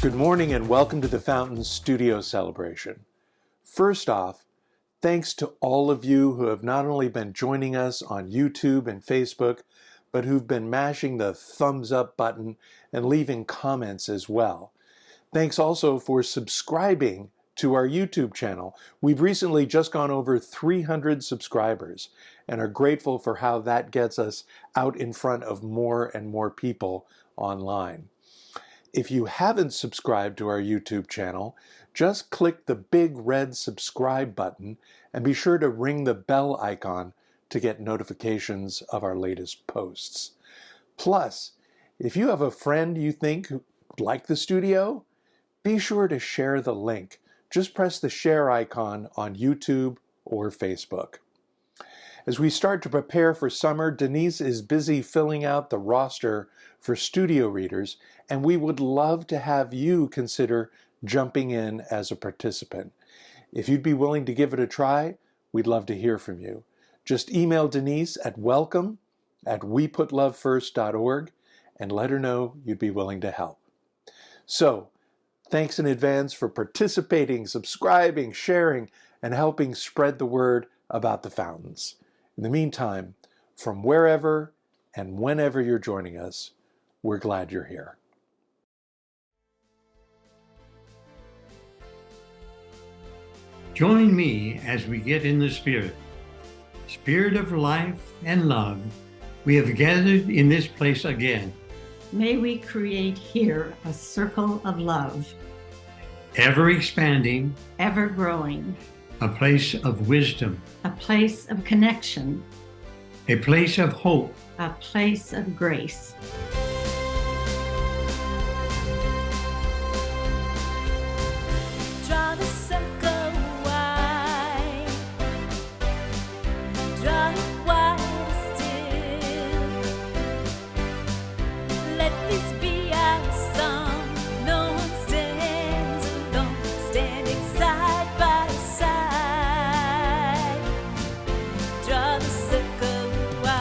Good morning and welcome to the Fountains Studio Celebration. First off, thanks to all of you who have not only been joining us on YouTube and Facebook, but who've been mashing the thumbs up button and leaving comments as well. Thanks also for subscribing to our YouTube channel. We've recently just gone over 300 subscribers and are grateful for how that gets us out in front of more and more people online. If you haven't subscribed to our YouTube channel, just click the big red subscribe button and be sure to ring the bell icon to get notifications of our latest posts. Plus, if you have a friend you think who'd like the studio, be sure to share the link. Just press the share icon on YouTube or Facebook. As we start to prepare for summer, Denise is busy filling out the roster for studio readers, and we would love to have you consider jumping in as a participant. If you'd be willing to give it a try, we'd love to hear from you. Just email Denise at welcome@weputlovefirst.org and let her know you'd be willing to help. So, thanks in advance for participating, subscribing, sharing, and helping spread the word about the Fountains. In the meantime, from wherever and whenever you're joining us, we're glad you're here. Join me as we get in the Spirit of life and love. We have gathered in this place again. May we create here a circle of love, Ever expanding, ever growing, a place of wisdom, a place of connection, a place of hope, a place of grace. Draw the circle wide, draw it wider still. Let this be our song. No one stands alone, standing side by side. Draw the circle wide.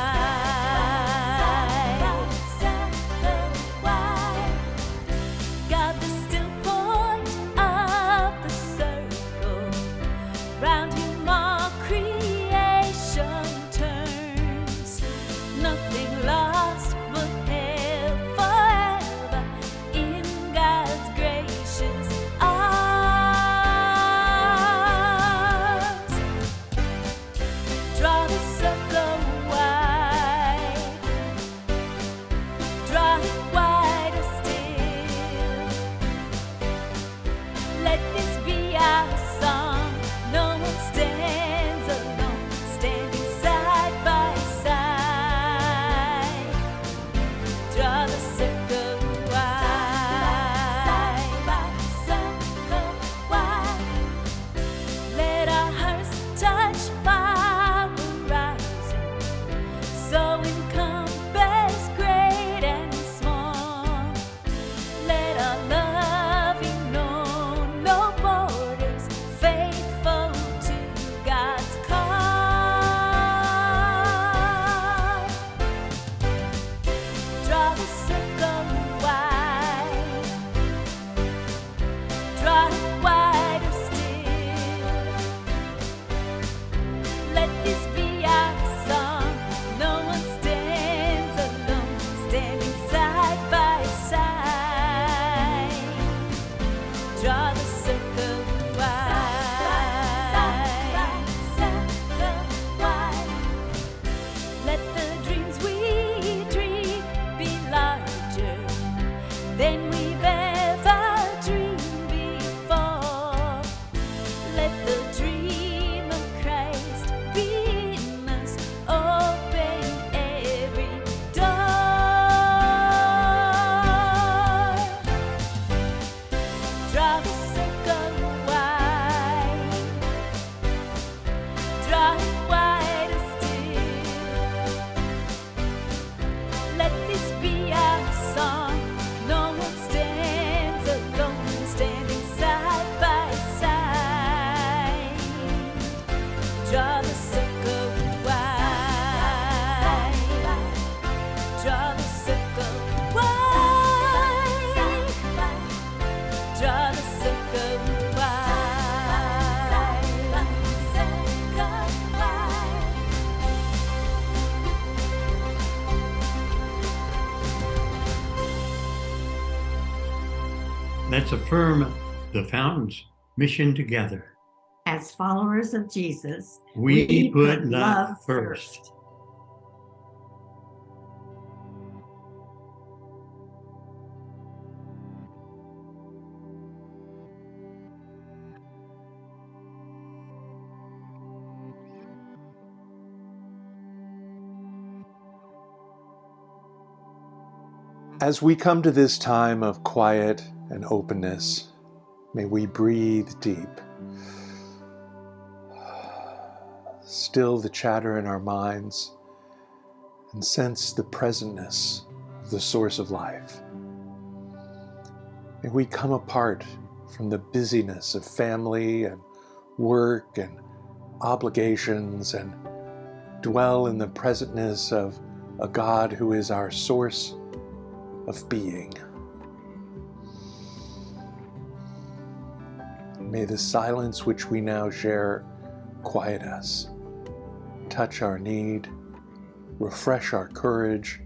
Let's affirm the Fountain's mission together. As followers of Jesus, We put love first. As we come to this time of quiet and openness, may we breathe deep. Still the chatter in our minds and sense the presentness of the source of life. May we come apart from the busyness of family and work and obligations and dwell in the presentness of a God who is our source of being. May the silence which we now share quiet us, touch our need, refresh our courage,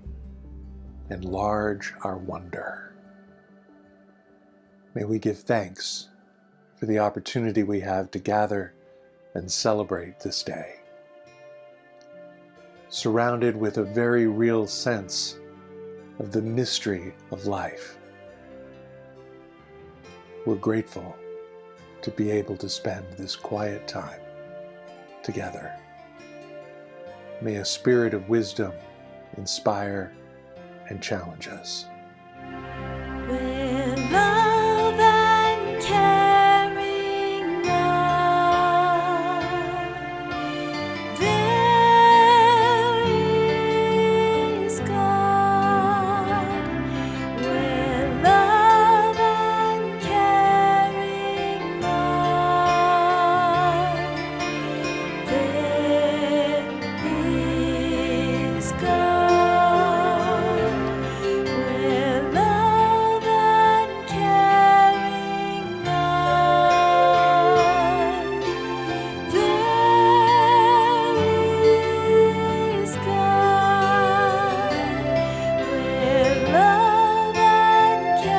enlarge our wonder. May we give thanks for the opportunity we have to gather and celebrate this day, surrounded with a very real sense of the mystery of life. We're grateful to be able to spend this quiet time together. May a spirit of wisdom inspire and challenge us. Where love and caring are, there is God. Where love and caring are, there is God. Where love and caring are, there is God. Where love and caring are,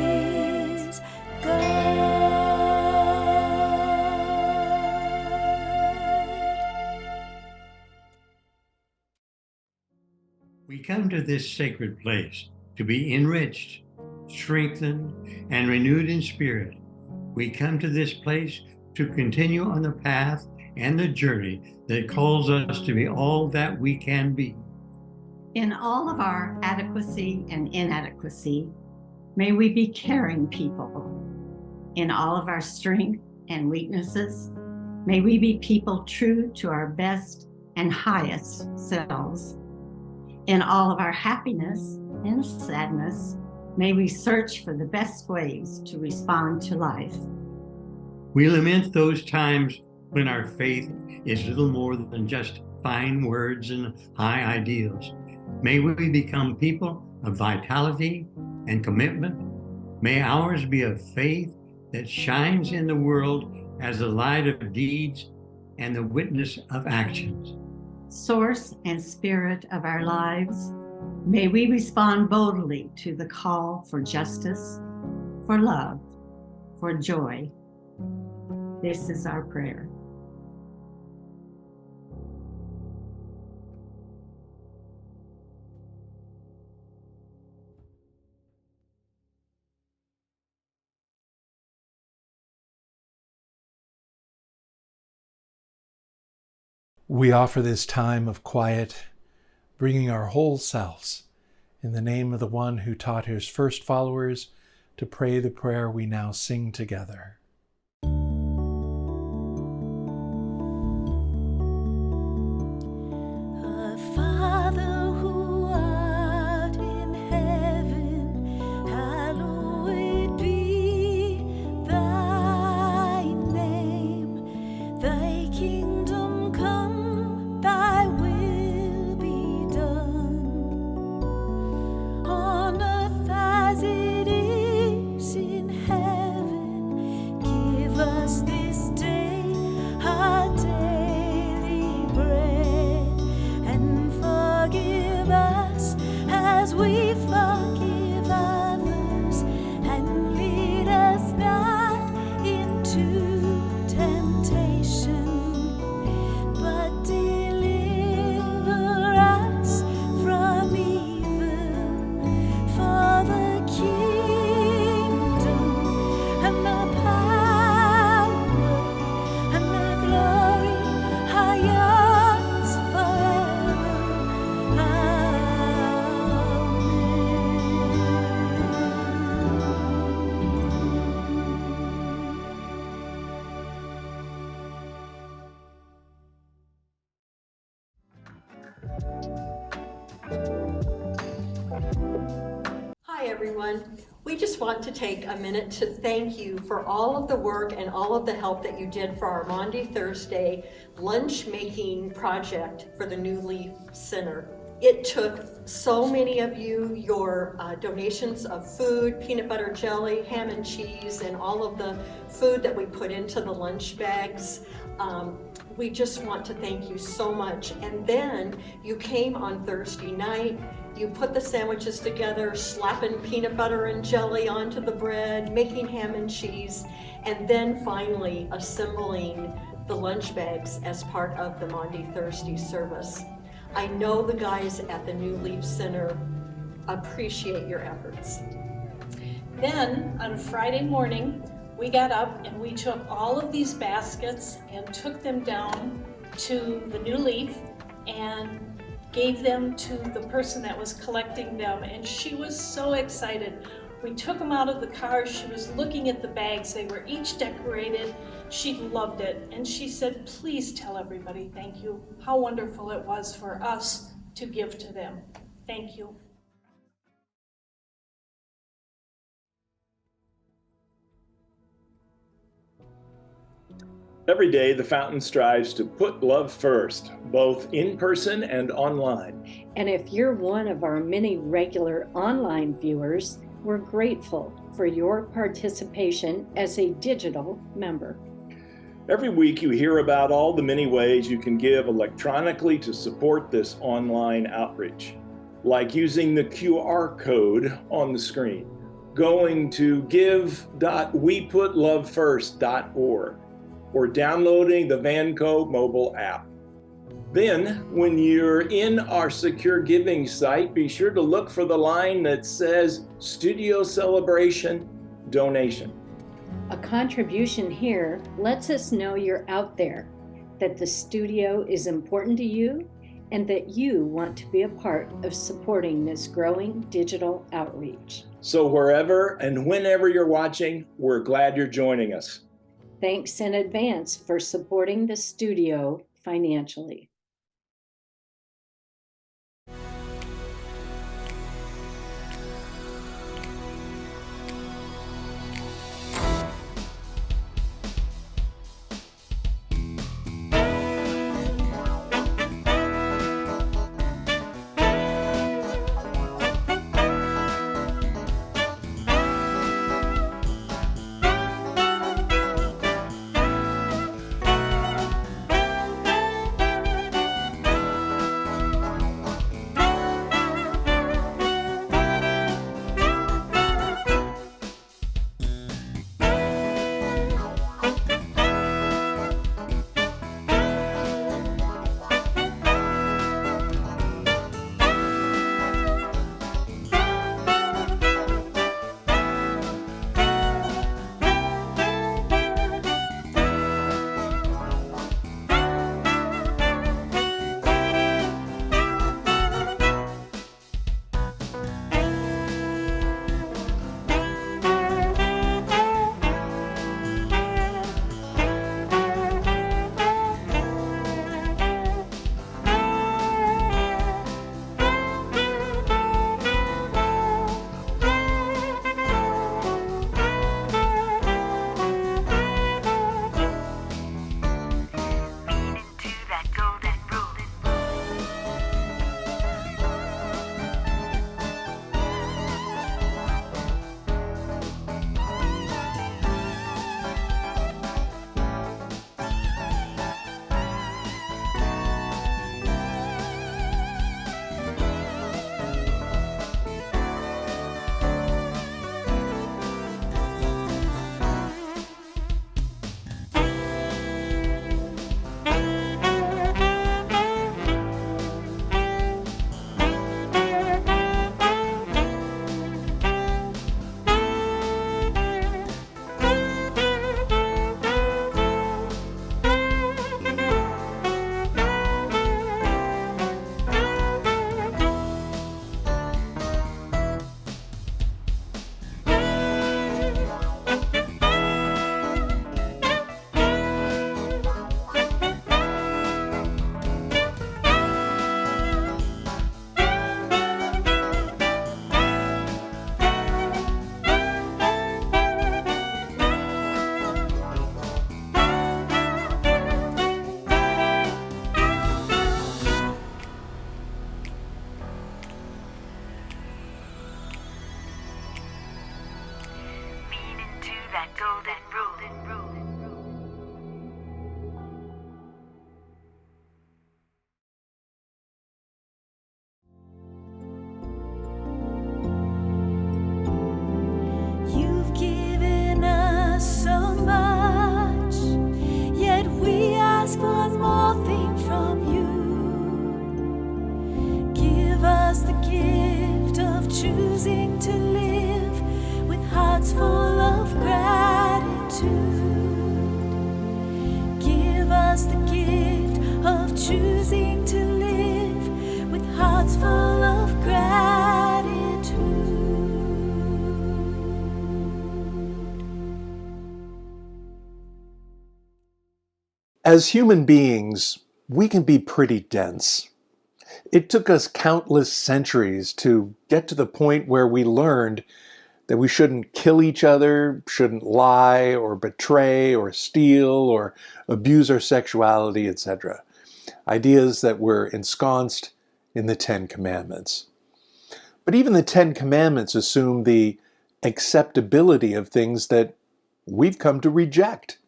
there is God. We come to this sacred place to be enriched, strengthened, and renewed in spirit. We come to this place to continue on the path and the journey that calls us to be all that we can be. In all of our adequacy and inadequacy, may we be caring people. In all of our strength and weaknesses, may we be people true to our best and highest selves. In all of our happiness and sadness, may we search for the best ways to respond to life. We lament those times when our faith is little more than just fine words and high ideals. May we become people of vitality and commitment. May ours be a faith that shines in the world as the light of deeds and the witness of actions. Source and spirit of our lives, may we respond boldly to the call for justice, for love, for joy. This is our prayer. We offer this time of quiet, bringing our whole selves in the name of the one who taught his first followers to pray the prayer we now sing together. Our Father who art in heaven, hallowed be thy name. Thy kingdom come, thy will be done, on earth as it is in heaven. everyone. We just want to take a minute to thank you for all of the work and all of the help that you did for our Maundy Thursday lunch making project for the New Leaf Center. It took so many of you, your donations of food, peanut butter jelly, ham and cheese, and all of the food that we put into the lunch bags. We just want to thank you so much. And then you came on Thursday night, you put the sandwiches together, slapping peanut butter and jelly onto the bread, making ham and cheese, and then finally assembling the lunch bags as part of the Maundy Thursday service. I know the guys at the New Leaf Center appreciate your efforts. Then on Friday morning, we got up and we took all of these baskets and took them down to the New Leaf and gave them to the person that was collecting them, and she was so excited. We took them out of the car. She was looking at the bags. They were each decorated. She loved it, and she said, please tell everybody thank you, how wonderful it was for us to give to them. Thank you. Every day, the Fountain strives to put love first, both in person and online. And if you're one of our many regular online viewers, we're grateful for your participation as a digital member. Every week, you hear about all the many ways you can give electronically to support this online outreach, like using the QR code on the screen, going to give.weputlovefirst.org, or downloading the Vanco mobile app. Then, when you're in our secure giving site, be sure to look for the line that says Studio Celebration Donation. A contribution here lets us know you're out there, that the studio is important to you, and that you want to be a part of supporting this growing digital outreach. So wherever and whenever you're watching, we're glad you're joining us. Thanks in advance for supporting the studio financially. that golden rule. You've given us so much, yet we ask one more thing from you. Give us the gift of choosing to live with hearts full of gratitude. Give us the gift of choosing to live with hearts full of gratitude. As human beings, we can be pretty dense. It took us countless centuries to get to the point where we learned that we shouldn't kill each other, shouldn't lie or betray or steal or abuse our sexuality, etc. Ideas that were ensconced in the Ten Commandments. But even the Ten Commandments assume the acceptability of things that we've come to reject,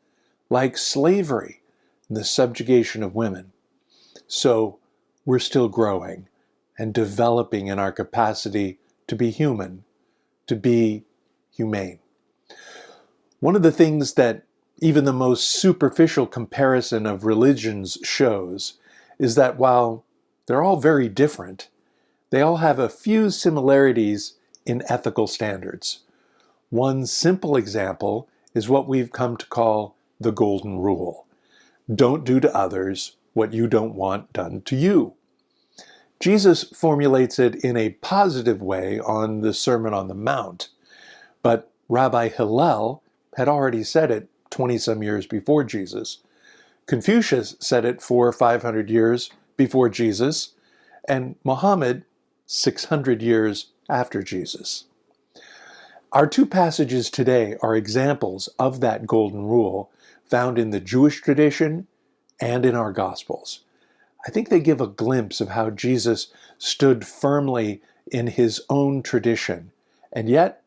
like slavery and the subjugation of women. So we're still growing and developing in our capacity to be human, to be humane. One of the things that even the most superficial comparison of religions shows is that while they're all very different, they all have a few similarities in ethical standards. One simple example is what we've come to call the Golden Rule. Don't do to others what you don't want done to you. Jesus formulates it in a positive way on the Sermon on the Mount, but Rabbi Hillel had already said it 20-some years before Jesus. Confucius said it 400 or 500 years before Jesus, and Muhammad 600 years after Jesus. Our two passages today are examples of that golden rule found in the Jewish tradition and in our Gospels. I think they give a glimpse of how Jesus stood firmly in his own tradition and yet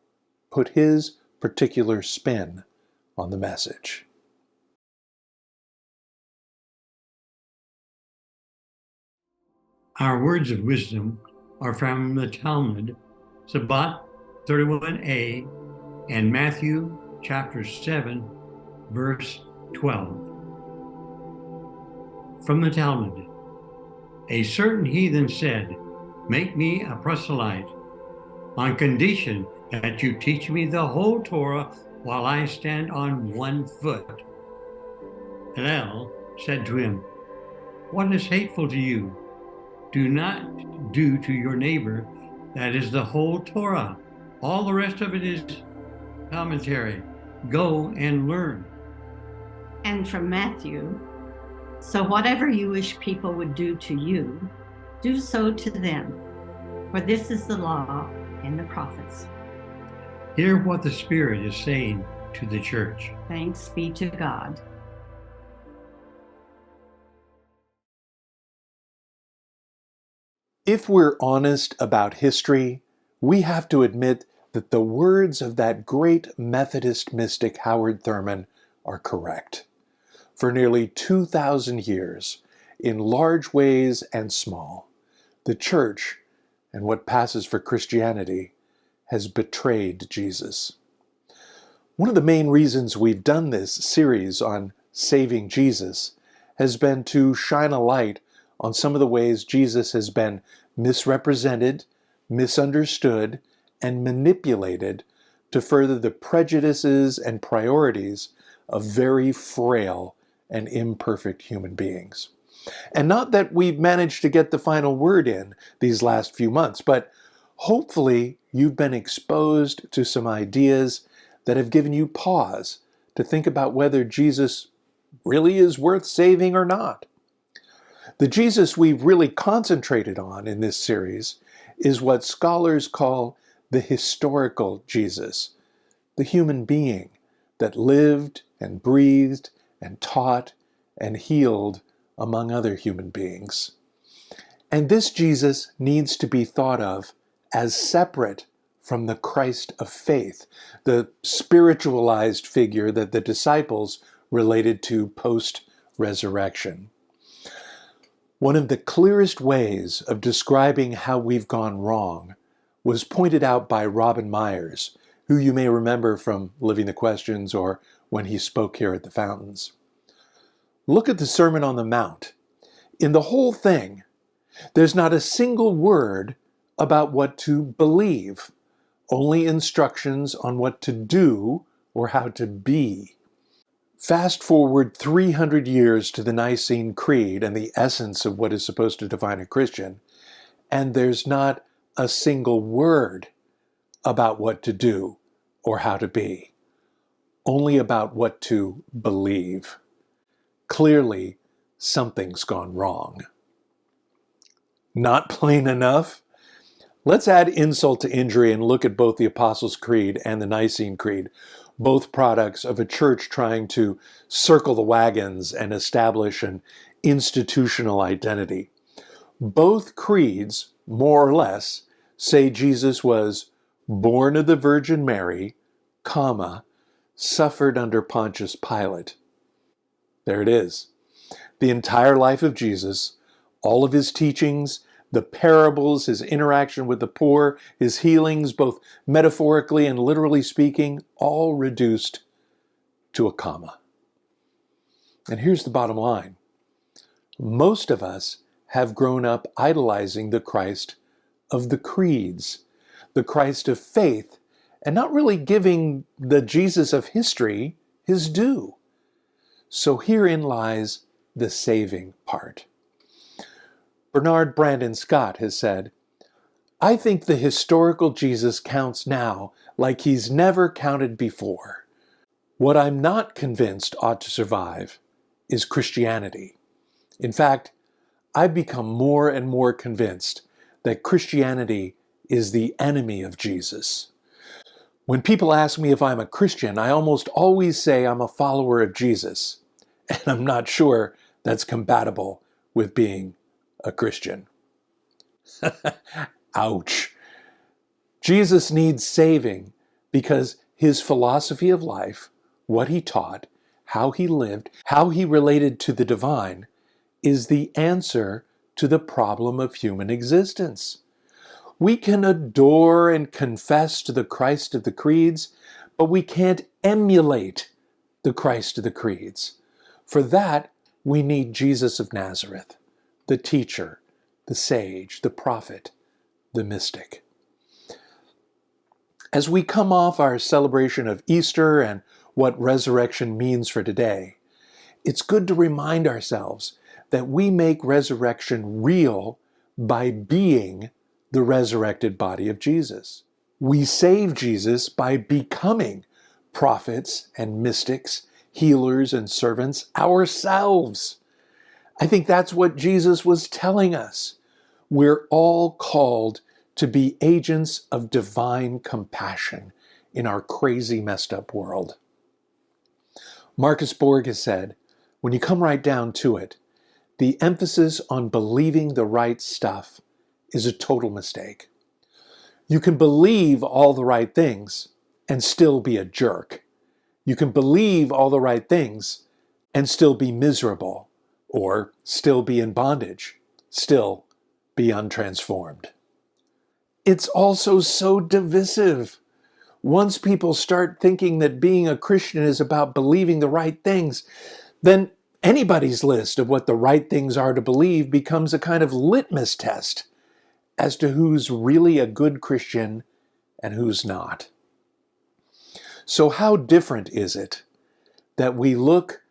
put his particular spin on the message. Our words of wisdom are from the Talmud, Shabbat 31a, and Matthew chapter 7, verse 12. From the Talmud, a certain heathen said, "Make me a proselyte, on condition that you teach me the whole Torah while I stand on one foot." Hillel said to him, "What is hateful to you? Do not do to your neighbor that is the whole Torah. All the rest of it is commentary. Go and learn." And from Matthew, so whatever you wish people would do to you, do so to them, for this is the law and the prophets. Hear what the Spirit is saying to the church. Thanks be to God. If we're honest about history, we have to admit that the words of that great Methodist mystic Howard Thurman are correct. For nearly 2,000 years, in large ways and small, the Church, and what passes for Christianity, has betrayed Jesus. One of the main reasons we've done this series on saving Jesus has been to shine a light on some of the ways Jesus has been misrepresented, misunderstood, and manipulated to further the prejudices and priorities of very frail and imperfect human beings. And not that we've managed to get the final word in these last few months, but hopefully you've been exposed to some ideas that have given you pause to think about whether Jesus really is worth saving or not. The Jesus we've really concentrated on in this series is what scholars call the historical Jesus, the human being that lived and breathed and taught and healed among other human beings. And this Jesus needs to be thought of as separate from the Christ of faith, the spiritualized figure that the disciples related to post-resurrection. One of the clearest ways of describing how we've gone wrong was pointed out by Robin Myers, who you may remember from Living the Questions or when he spoke here at the Fountains. Look at the Sermon on the Mount. In the whole thing, there's not a single word about what to believe, only instructions on what to do or how to be. Fast forward 300 years to the Nicene Creed and the essence of what is supposed to define a Christian, and there's not a single word about what to do or how to be, only about what to believe. Clearly, something's gone wrong. Not plain enough? Let's add insult to injury and look at both the Apostles' Creed and the Nicene Creed, both products of a church trying to circle the wagons and establish an institutional identity. Both creeds, more or less, say Jesus was born of the Virgin Mary, comma, suffered under Pontius Pilate. There it is. The entire life of Jesus, all of his teachings, the parables, his interaction with the poor, his healings, both metaphorically and literally speaking, all reduced to a comma. And here's the bottom line. Most of us have grown up idolizing the Christ of the creeds, the Christ of faith, and not really giving the Jesus of history his due. So herein lies the saving part. Bernard Brandon Scott has said, "I think the historical Jesus counts now like he's never counted before. What I'm not convinced ought to survive is Christianity. In fact, I've become more and more convinced that Christianity is the enemy of Jesus. When people ask me if I'm a Christian, I almost always say I'm a follower of Jesus, and I'm not sure that's compatible with being a Christian." Ouch. Jesus needs saving because his philosophy of life, what he taught, how he lived, how he related to the divine, is the answer to the problem of human existence. We can adore and confess to the Christ of the creeds, but we can't emulate the Christ of the creeds. For that, we need Jesus of Nazareth, the teacher, the sage, the prophet, the mystic. As we come off our celebration of Easter and what resurrection means for today, it's good to remind ourselves that we make resurrection real by being the resurrected body of Jesus. We save Jesus by becoming prophets and mystics, healers and servants ourselves. I think that's what Jesus was telling us. We're all called to be agents of divine compassion in our crazy, messed up world. Marcus Borg has said, when you come right down to it, the emphasis on believing the right stuff is a total mistake. You can believe all the right things and still be a jerk. You can believe all the right things and still be miserable, or still be in bondage, still be untransformed. It's also so divisive. Once people start thinking that being a Christian is about believing the right things, then anybody's list of what the right things are to believe becomes a kind of litmus test as to who's really a good Christian and who's not. So how different is it that we look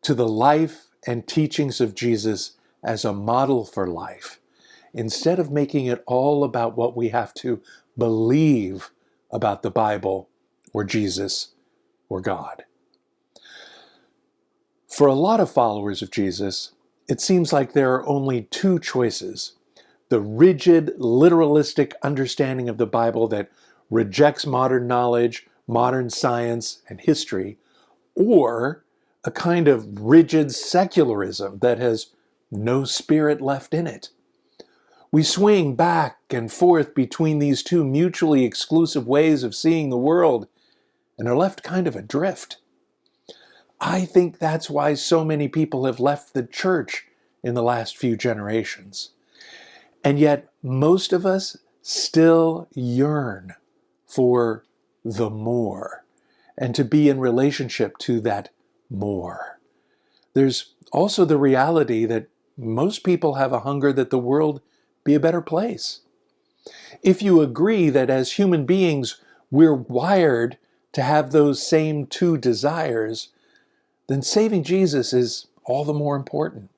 to the life and teachings of Jesus as a model for life, instead of making it all about what we have to believe about the Bible or Jesus or God? For a lot of followers of Jesus, it seems like there are only two choices: the rigid, literalistic understanding of the Bible that rejects modern knowledge, modern science, and history, or a kind of rigid secularism that has no spirit left in it. We swing back and forth between these two mutually exclusive ways of seeing the world and are left kind of adrift. I think that's why so many people have left the church in the last few generations. And yet most of us still yearn for the more and to be in relationship to that more. There's also the reality that most people have a hunger that the world be a better place. If you agree that as human beings we're wired to have those same two desires, then saving Jesus is all the more important.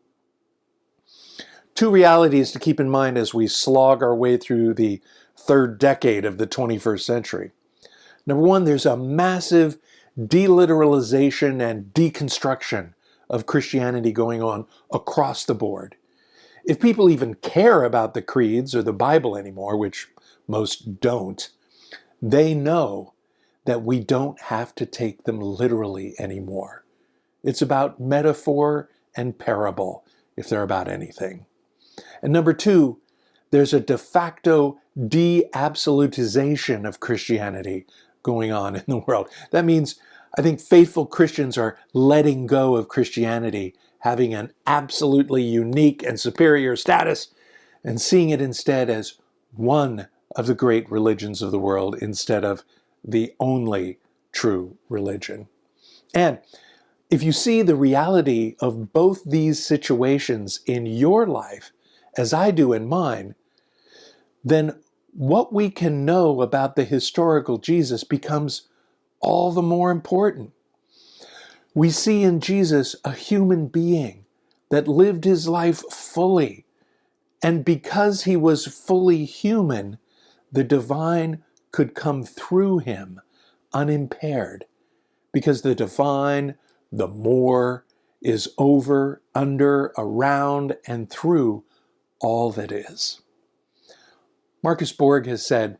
Two realities to keep in mind as we slog our way through the third decade of the 21st century. Number one, there's a massive deliteralization and deconstruction of Christianity going on across the board. If people even care about the creeds or the Bible anymore, which most don't, they know that we don't have to take them literally anymore. It's about metaphor and parable, if they're about anything. And number two, there's a de facto de-absolutization of Christianity going on in the world. That means I think faithful Christians are letting go of Christianity, having an absolutely unique and superior status, and seeing it instead as one of the great religions of the world instead of the only true religion. And if you see the reality of both these situations in your life, as I do in mine, then what we can know about the historical Jesus becomes all the more important. We see in Jesus a human being that lived his life fully, and because he was fully human, the divine could come through him unimpaired, because the divine, the more, is over, under, around, and through all that is. Marcus Borg has said,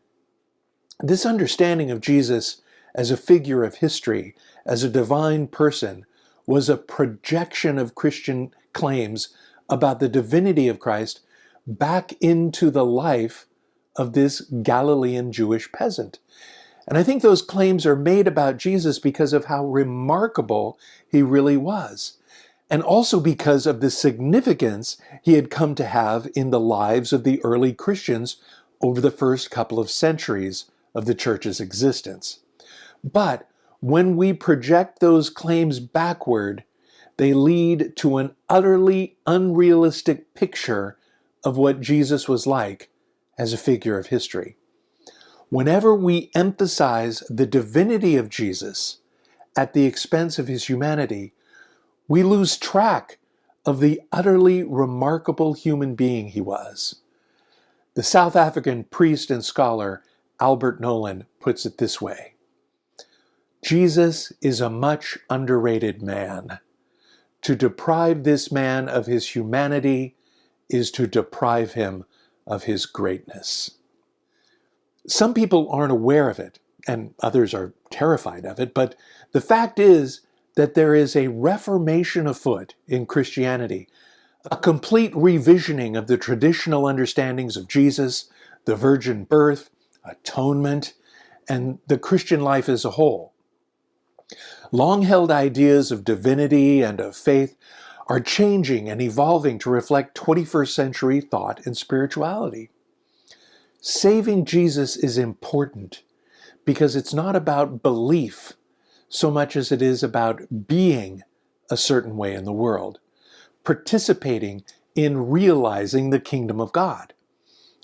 this understanding of Jesus as a figure of history, as a divine person, was a projection of Christian claims about the divinity of Christ back into the life of this Galilean Jewish peasant. And I think those claims are made about Jesus because of how remarkable he really was, and also because of the significance he had come to have in the lives of the early Christians over the first couple of centuries of the church's existence. But when we project those claims backward, they lead to an utterly unrealistic picture of what Jesus was like as a figure of history. Whenever we emphasize the divinity of Jesus at the expense of his humanity, we lose track of the utterly remarkable human being he was. The South African priest and scholar Albert Nolan puts it this way: Jesus is a much underrated man. To deprive this man of his humanity is to deprive him of his greatness. Some people aren't aware of it, and others are terrified of it, but the fact is that there is a reformation afoot in Christianity, a complete revisioning of the traditional understandings of Jesus, the virgin birth, atonement, and the Christian life as a whole. Long-held ideas of divinity and of faith are changing and evolving to reflect 21st century thought and spirituality. Saving Jesus is important because it's not about belief so much as it is about being a certain way in the world, participating in realizing the kingdom of God.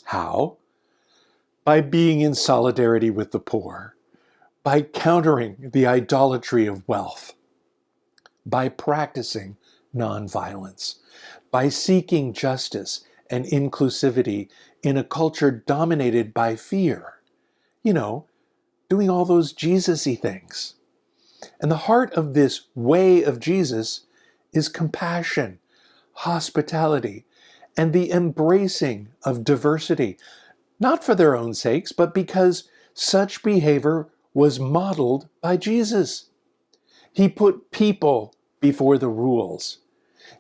How? By being in solidarity with the poor, by countering the idolatry of wealth, by practicing nonviolence, by seeking justice and inclusivity in a culture dominated by fear. You know, doing all those Jesus-y things. And the heart of this way of Jesus is compassion, hospitality, and the embracing of diversity, not for their own sakes, but because such behavior was modeled by Jesus. He put people before the rules.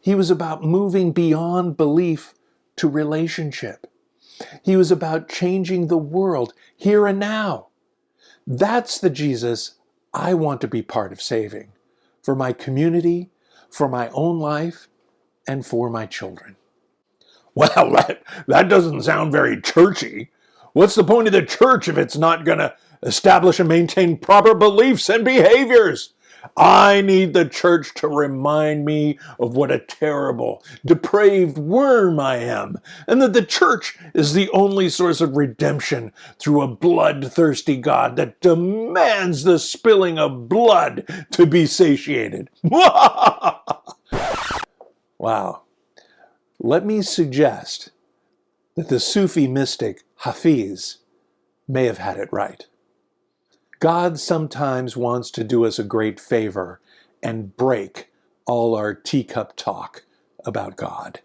He was about moving beyond belief to relationship. He was about changing the world here and now. That's the Jesus I want to be part of saving, for my community, for my own life, and for my children. Well, that doesn't sound very churchy. What's the point of the church if it's not going to establish and maintain proper beliefs and behaviors? I need the church to remind me of what a terrible, depraved worm I am, and that the church is the only source of redemption through a bloodthirsty God that demands the spilling of blood to be satiated. Wow. Let me suggest that the Sufi mystic Hafiz may have had it right. God sometimes wants to do us a great favor and break all our teacup talk about God.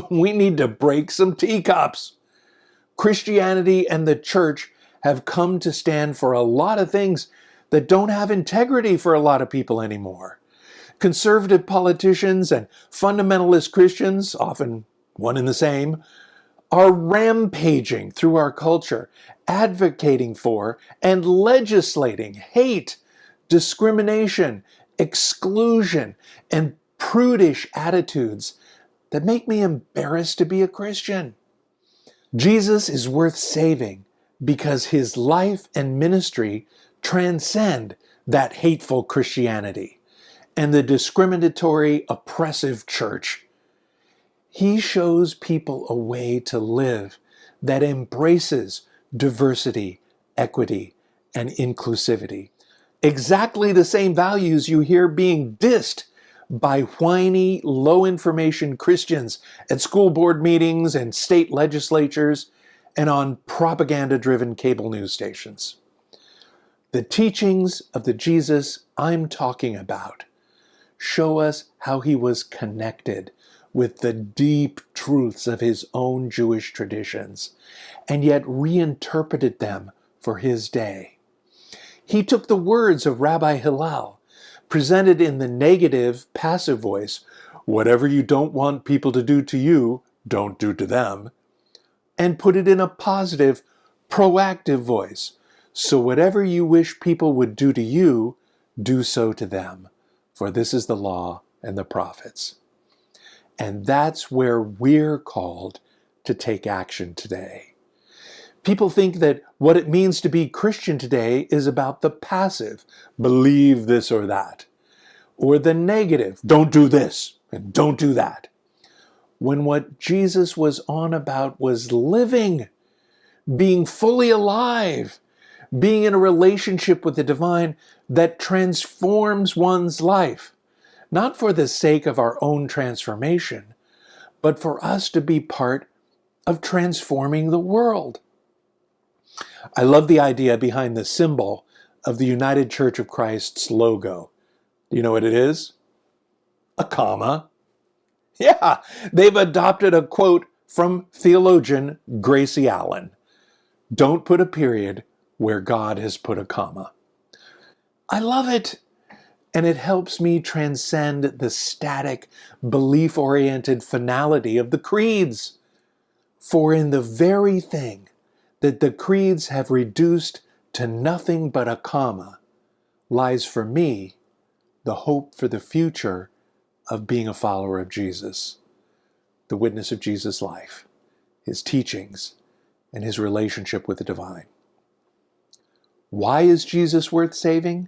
We need to break some teacups. Christianity and the church have come to stand for a lot of things that don't have integrity for a lot of people anymore. Conservative politicians and fundamentalist Christians, often one and the same, are rampaging through our culture, advocating for and legislating hate, discrimination, exclusion, and prudish attitudes that make me embarrassed to be a Christian. Jesus is worth saving because his life and ministry transcend that hateful Christianity and the discriminatory, oppressive church. He shows people a way to live that embraces diversity, equity, and inclusivity. Exactly the same values you hear being dissed by whiny, low-information Christians at school board meetings and state legislatures and on propaganda-driven cable news stations. The teachings of the Jesus I'm talking about show us how he was connected with the deep truths of his own Jewish traditions, and yet reinterpreted them for his day. He took the words of Rabbi Hillel, presented in the negative, passive voice, whatever you don't want people to do to you, don't do to them, and put it in a positive, proactive voice, so whatever you wish people would do to you, do so to them, for this is the law and the prophets. And that's where we're called to take action today. People think that what it means to be Christian today is about the passive, believe this or that, or the negative, don't do this and don't do that, when what Jesus was on about was living, being fully alive, being in a relationship with the divine that transforms one's life. Not for the sake of our own transformation, but for us to be part of transforming the world. I love the idea behind the symbol of the United Church of Christ's logo. Do you know what it is? A comma. Yeah, they've adopted a quote from theologian Gracie Allen. Don't put a period where God has put a comma. I love it. And it helps me transcend the static, belief-oriented finality of the creeds. For in the very thing that the creeds have reduced to nothing but a comma lies for me the hope for the future of being a follower of Jesus, the witness of Jesus' life, his teachings, and his relationship with the divine. Why is Jesus worth saving?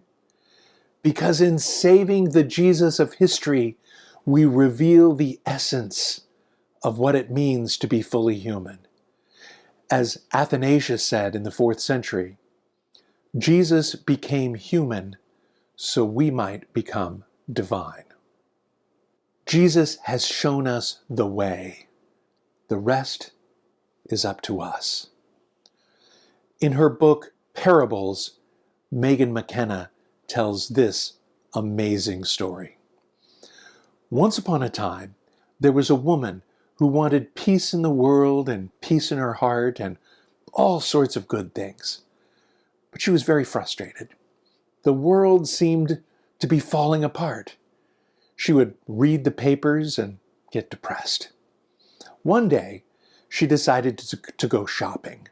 Because in saving the Jesus of history, we reveal the essence of what it means to be fully human. As Athanasius said in the 4th century, Jesus became human so we might become divine. Jesus has shown us the way. The rest is up to us. In her book, Parables, Megan McKenna tells this amazing story. Once upon a time, there was a woman who wanted peace in the world and peace in her heart and all sorts of good things. But she was very frustrated. The world seemed to be falling apart. She would read the papers and get depressed. One day, she decided to go shopping.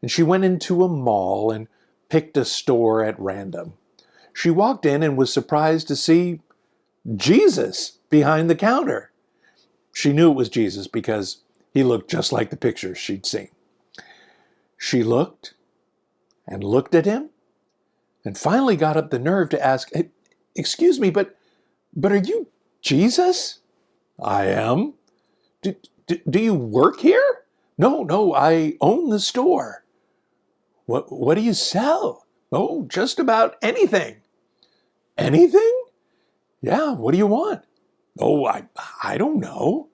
And she went into a mall and picked a store at random. She walked in and was surprised to see Jesus behind the counter. She knew it was Jesus because he looked just like the pictures she'd seen. She looked and looked at him and finally got up the nerve to ask, "Excuse me, but are you Jesus?" "I am." Do you work here?" No, I own the store." What do you sell?" "Oh, just about anything." "Anything?" "Yeah, what do you want?" "Oh, I don't know."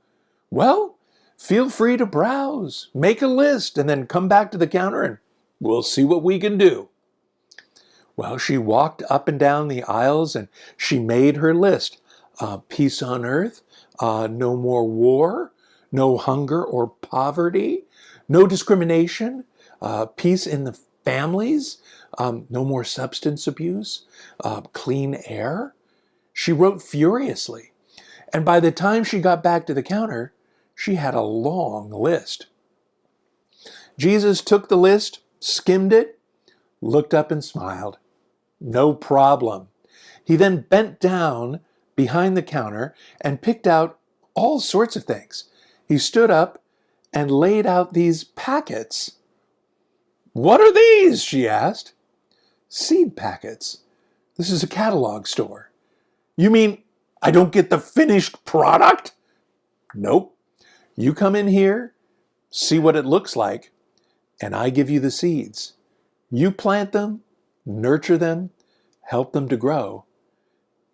"Well, feel free to browse, make a list, and then come back to the counter and we'll see what we can do." Well, she walked up and down the aisles and she made her list. Peace on earth, no more war, no hunger or poverty, no discrimination, peace in the families, no more substance abuse, clean air. She wrote furiously. And by the time she got back to the counter, she had a long list. Jesus took the list, skimmed it, looked up and smiled. "No problem." He then bent down behind the counter and picked out all sorts of things. He stood up and laid out these packets. "What are these?" she asked. "Seed packets. This is a catalog store." "You mean I don't get the finished product?" "Nope. You come in here, see what it looks like, and I give you the seeds. You plant them, nurture them, help them to grow,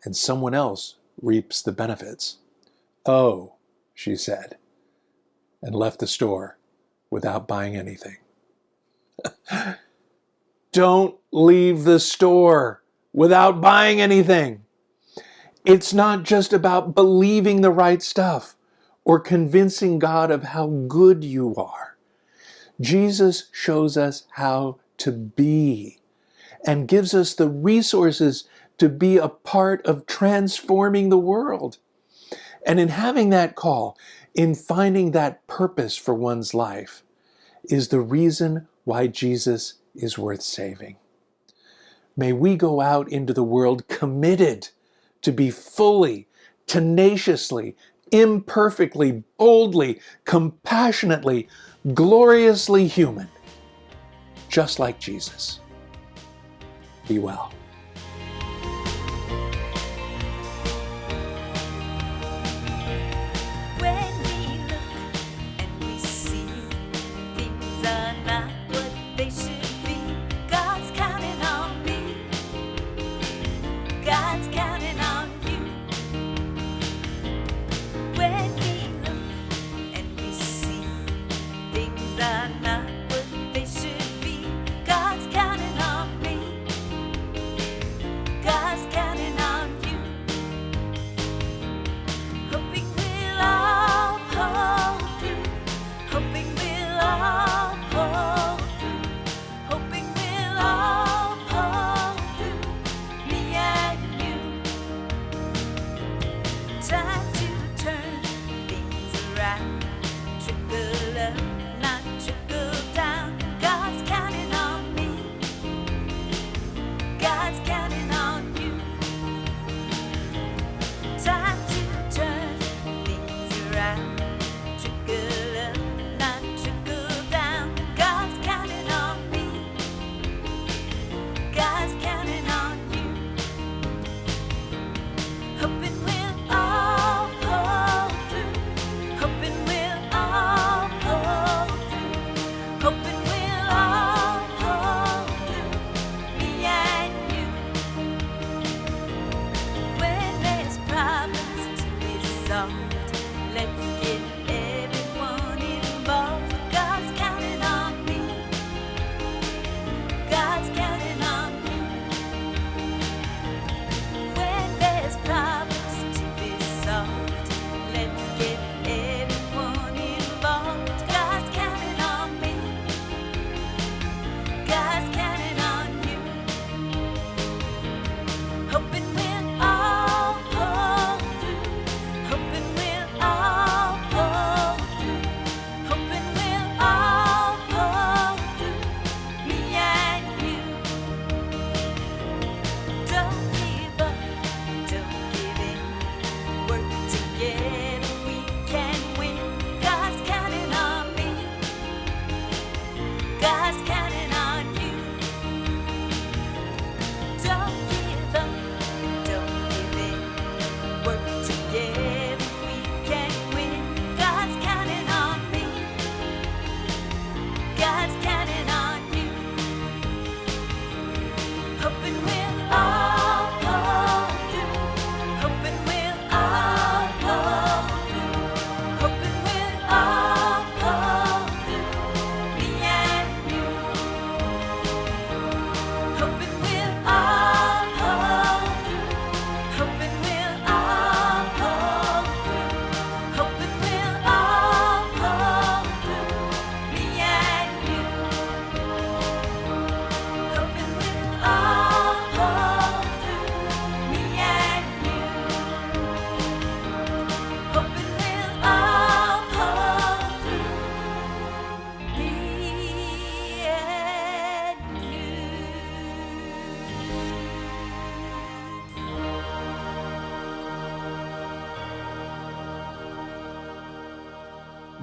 and someone else reaps the benefits." "Oh," she said, and left the store without buying anything. Don't leave the store without buying anything. It's not just about believing the right stuff or convincing God of how good you are. Jesus shows us how to be and gives us the resources to be a part of transforming the world. And in having that call, in finding that purpose for one's life, is the reason why Jesus is worth saving. May we go out into the world committed to be fully, tenaciously, imperfectly, boldly, compassionately, gloriously human, just like Jesus. Be well. When we look and we see things are not what they should be, God's counting on me. God's counting on you. When we look and we see things are not what they should be, God's counting on me. God's counting on you. Hoping we'll all pull through. Hoping we'll all pull through. Hoping we'll all pull through. Me and you.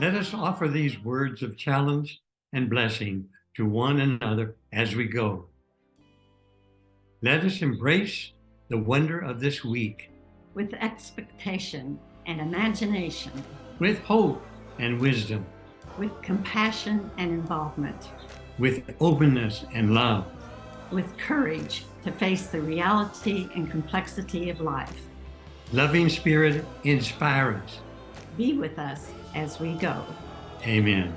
Let us offer these words of challenge and blessing to one another as we go. Let us embrace the wonder of this week with expectation and imagination, with hope and wisdom, with compassion and involvement, with openness and love, with courage to face the reality and complexity of life. Loving Spirit, inspire us. Be with us as we go. Amen.